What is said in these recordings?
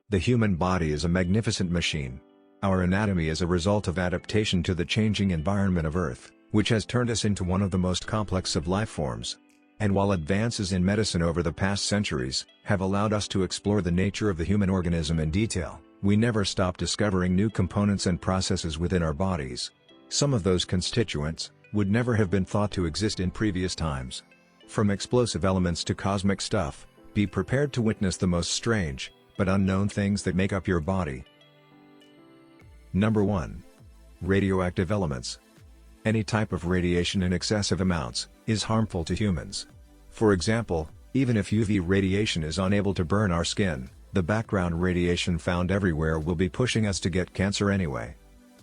The human body is a magnificent machine. Our anatomy is a result of adaptation to the changing environment of Earth, which has turned us into one of the most complex of life forms. And while advances in medicine over the past centuries have allowed us to explore the nature of the human organism in detail, we never stop discovering new components and processes within our bodies. Some of those constituents would never have been thought to exist in previous times. From explosive elements to cosmic stuff, be prepared to witness the most strange, but unknown things that make up your body. Number 1. Radioactive elements. Any type of radiation in excessive amounts is harmful to humans. For example, even if UV radiation is unable to burn our skin, the background radiation found everywhere will be pushing us to get cancer anyway.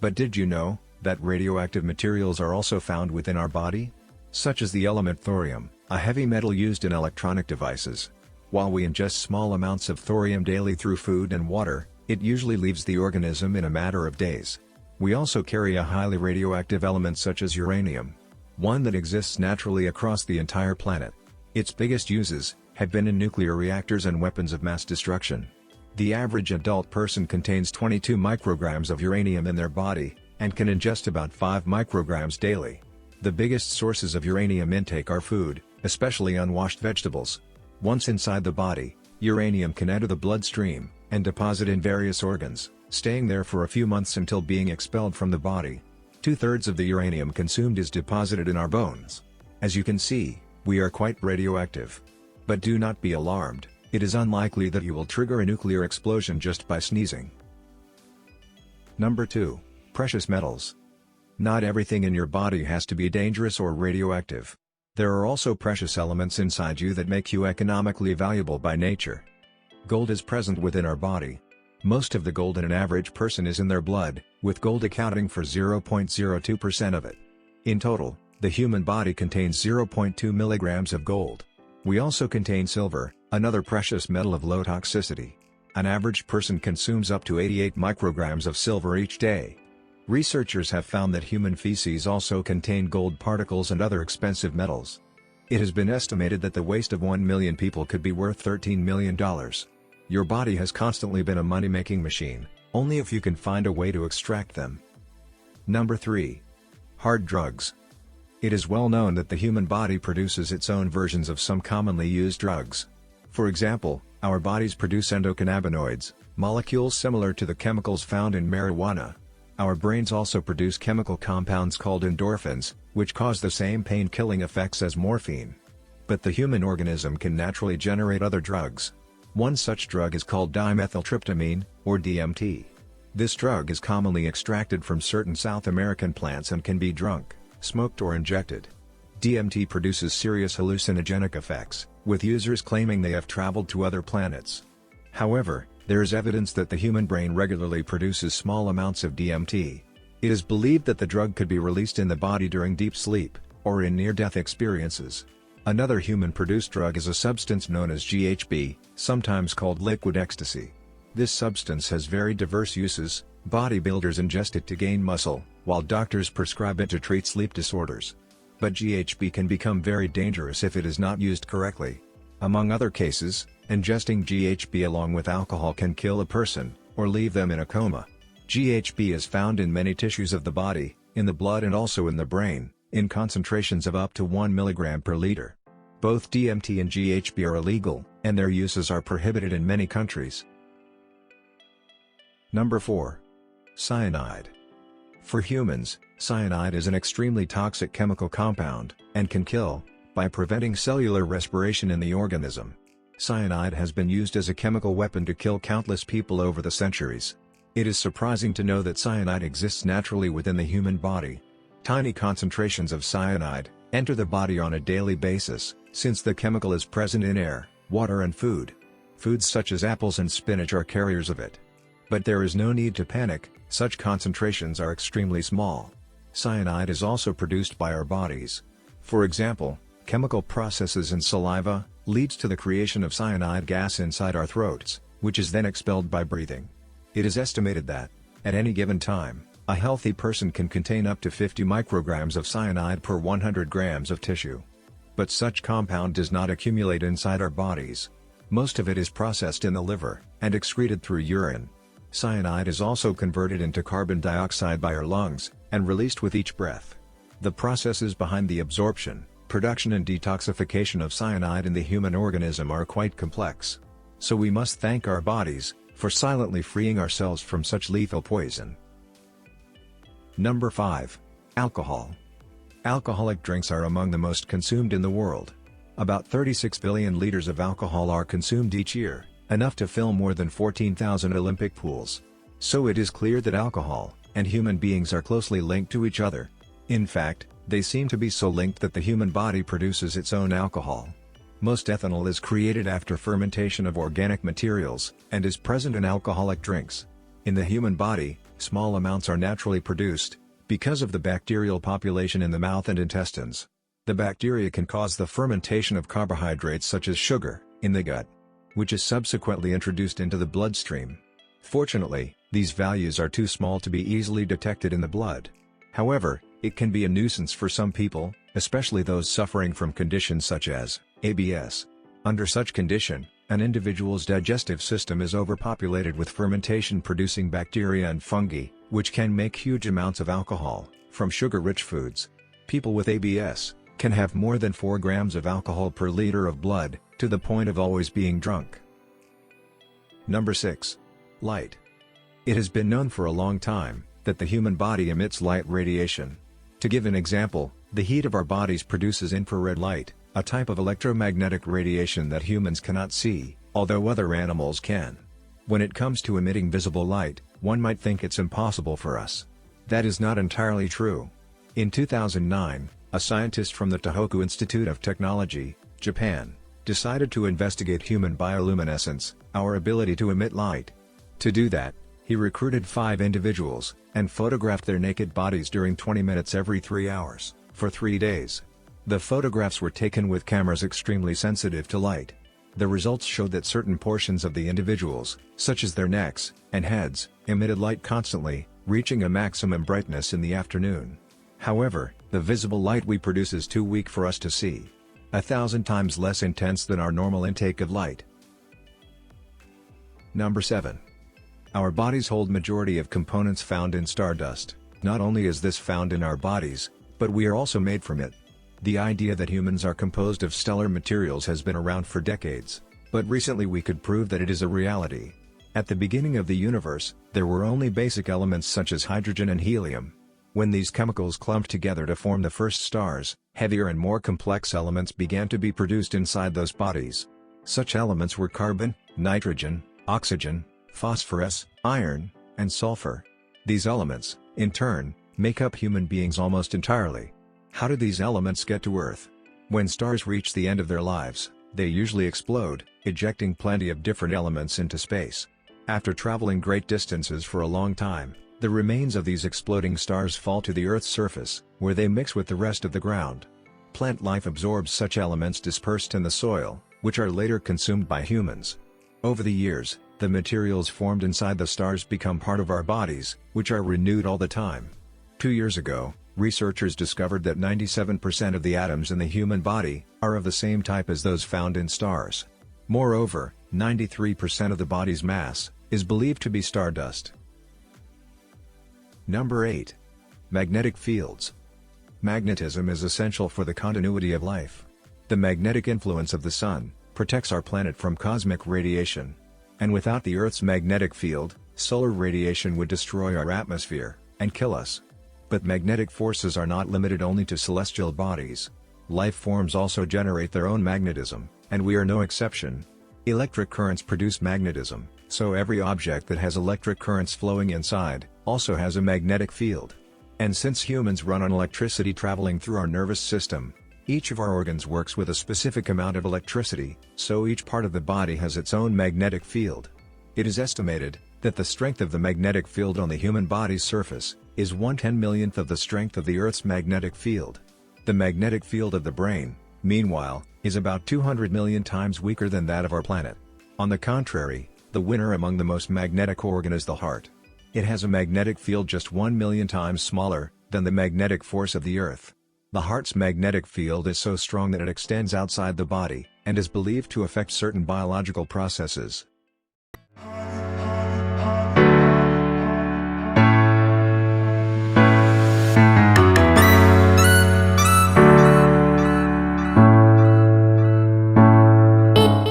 But did you know that radioactive materials are also found within our body? Such as the element thorium, a heavy metal used in electronic devices. While we ingest small amounts of thorium daily through food and water, it usually leaves the organism in a matter of days. We also carry a highly radioactive element such as uranium, one that exists naturally across the entire planet. Its biggest uses have been in nuclear reactors and weapons of mass destruction. The average adult person contains 22 micrograms of uranium in their body, and can ingest about 5 micrograms daily. The biggest sources of uranium intake are food, especially unwashed vegetables. Once inside the body, uranium can enter the bloodstream and deposit in various organs, staying there for a few months until being expelled from the body. 2/3 of the uranium consumed is deposited in our bones. As you can see, we are quite radioactive. But do not be alarmed, it is unlikely that you will trigger a nuclear explosion just by sneezing. Number 2. Precious metals. Not everything in your body has to be dangerous or radioactive. There are also precious elements inside you that make you economically valuable by nature. Gold is present within our body. Most of the gold in an average person is in their blood, with gold accounting for 0.02% of it. In total, the human body contains 0.2 milligrams of gold. We also contain silver, another precious metal of low toxicity. An average person consumes up to 88 micrograms of silver each day. Researchers have found that human feces also contain gold particles and other expensive metals. It has been estimated that the waste of 1 million people could be worth $13 million. Your body has constantly been a money-making machine, only if you can find a way to extract them. Number 3. Hard drugs. It is well known that the human body produces its own versions of some commonly used drugs. For example, our bodies produce endocannabinoids, molecules similar to the chemicals found in marijuana. Our brains also produce chemical compounds called endorphins, which cause the same pain-killing effects as morphine. But the human organism can naturally generate other drugs. One such drug is called dimethyltryptamine, or DMT. This drug is commonly extracted from certain South American plants and can be drunk, smoked or injected. DMT produces serious hallucinogenic effects, with users claiming they have traveled to other planets. However, there is evidence that the human brain regularly produces small amounts of DMT. It is believed that the drug could be released in the body during deep sleep, or in near-death experiences. Another human-produced drug is a substance known as GHB, sometimes called liquid ecstasy. This substance has very diverse uses. Bodybuilders ingest it to gain muscle, while doctors prescribe it to treat sleep disorders. But GHB can become very dangerous if it is not used correctly. Among other cases, ingesting GHB along with alcohol can kill a person, or leave them in a coma. GHB is found in many tissues of the body, in the blood and also in the brain, in concentrations of up to 1 milligram per liter. Both DMT and GHB are illegal, and their uses are prohibited in many countries. Number 4. Cyanide. For humans, cyanide is an extremely toxic chemical compound, and can kill, by preventing cellular respiration in the organism. Cyanide has been used as a chemical weapon to kill countless people over the centuries. It is surprising to know that cyanide exists naturally within the human body. Tiny concentrations of cyanide enter the body on a daily basis, since the chemical is present in air, water and food. Foods such as apples and spinach are carriers of it. But there is no need to panic, such concentrations are extremely small. Cyanide is also produced by our bodies. For example, chemical processes in saliva leads to the creation of cyanide gas inside our throats, which is then expelled by breathing. It is estimated that, at any given time, a healthy person can contain up to 50 micrograms of cyanide per 100 grams of tissue. But such compound does not accumulate inside our bodies. Most of it is processed in the liver, and excreted through urine. Cyanide is also converted into carbon dioxide by our lungs, and released with each breath. The processes behind the absorption, production and detoxification of cyanide in the human organism are quite complex. So we must thank our bodies for silently freeing ourselves from such lethal poison. Number 5. Alcohol. Alcoholic drinks are among the most consumed in the world. About 36 billion liters of alcohol are consumed each year, enough to fill more than 14,000 Olympic pools. So it is clear that alcohol and human beings are closely linked to each other. In fact, they seem to be so linked that the human body produces its own alcohol. Most ethanol is created after fermentation of organic materials, and is present in alcoholic drinks. In the human body, small amounts are naturally produced, because of the bacterial population in the mouth and intestines. The bacteria can cause the fermentation of carbohydrates such as sugar, in the gut, which is subsequently introduced into the bloodstream. Fortunately, these values are too small to be easily detected in the blood. However, it can be a nuisance for some people, especially those suffering from conditions such as ABS. Under such condition, an individual's digestive system is overpopulated with fermentation-producing bacteria and fungi, which can make huge amounts of alcohol from sugar-rich foods. People with ABS can have more than 4 grams of alcohol per liter of blood, to the point of always being drunk. Number 6. Light. It has been known for a long time that the human body emits light radiation. To give an example, the heat of our bodies produces infrared light, a type of electromagnetic radiation that humans cannot see, although other animals can. When it comes to emitting visible light, one might think it's impossible for us. That is not entirely true. In 2009, a scientist from the Tohoku Institute of Technology, Japan, decided to investigate human bioluminescence, our ability to emit light. To do that, he recruited 5 individuals, and photographed their naked bodies during 20 minutes every 3 hours, for 3 days. The photographs were taken with cameras extremely sensitive to light. The results showed that certain portions of the individuals, such as their necks and heads, emitted light constantly, reaching a maximum brightness in the afternoon. However, the visible light we produce is too weak for us to see. 1,000 times less intense than our normal intake of light. Number 7. Our bodies hold majority of components found in stardust. Not only is this found in our bodies, but we are also made from it. The idea that humans are composed of stellar materials has been around for decades, but recently we could prove that it is a reality. At the beginning of the universe, there were only basic elements such as hydrogen and helium. When these chemicals clumped together to form the first stars, heavier and more complex elements began to be produced inside those bodies. Such elements were carbon, nitrogen, oxygen, phosphorus, iron, and sulfur. These elements, in turn, make up human beings almost entirely. How do these elements get to Earth? When stars reach the end of their lives, they usually explode, ejecting plenty of different elements into space. After traveling great distances for a long time, the remains of these exploding stars fall to the Earth's surface, where they mix with the rest of the ground. Plant life absorbs such elements dispersed in the soil, which are later consumed by humans. Over the years, the materials formed inside the stars become part of our bodies, which are renewed all the time. 2 years ago, researchers discovered that 97% of the atoms in the human body are of the same type as those found in stars. Moreover, 93% of the body's mass is believed to be stardust. Number 8. Magnetic fields. Magnetism is essential for the continuity of life. The magnetic influence of the Sun protects our planet from cosmic radiation. And without the Earth's magnetic field, solar radiation would destroy our atmosphere and kill us. But magnetic forces are not limited only to celestial bodies. Life forms also generate their own magnetism, and we are no exception. Electric currents produce magnetism, so every object that has electric currents flowing inside also has a magnetic field. And since humans run on electricity traveling through our nervous system, each of our organs works with a specific amount of electricity, so each part of the body has its own magnetic field. It is estimated that the strength of the magnetic field on the human body's surface is 1/10,000,000th of the strength of the Earth's magnetic field. The magnetic field of the brain, meanwhile, is about 200 million times weaker than that of our planet. On the contrary, the winner among the most magnetic organ is the heart. It has a magnetic field just 1,000,000 times smaller than the magnetic force of the Earth. The heart's magnetic field is so strong that it extends outside the body, and is believed to affect certain biological processes.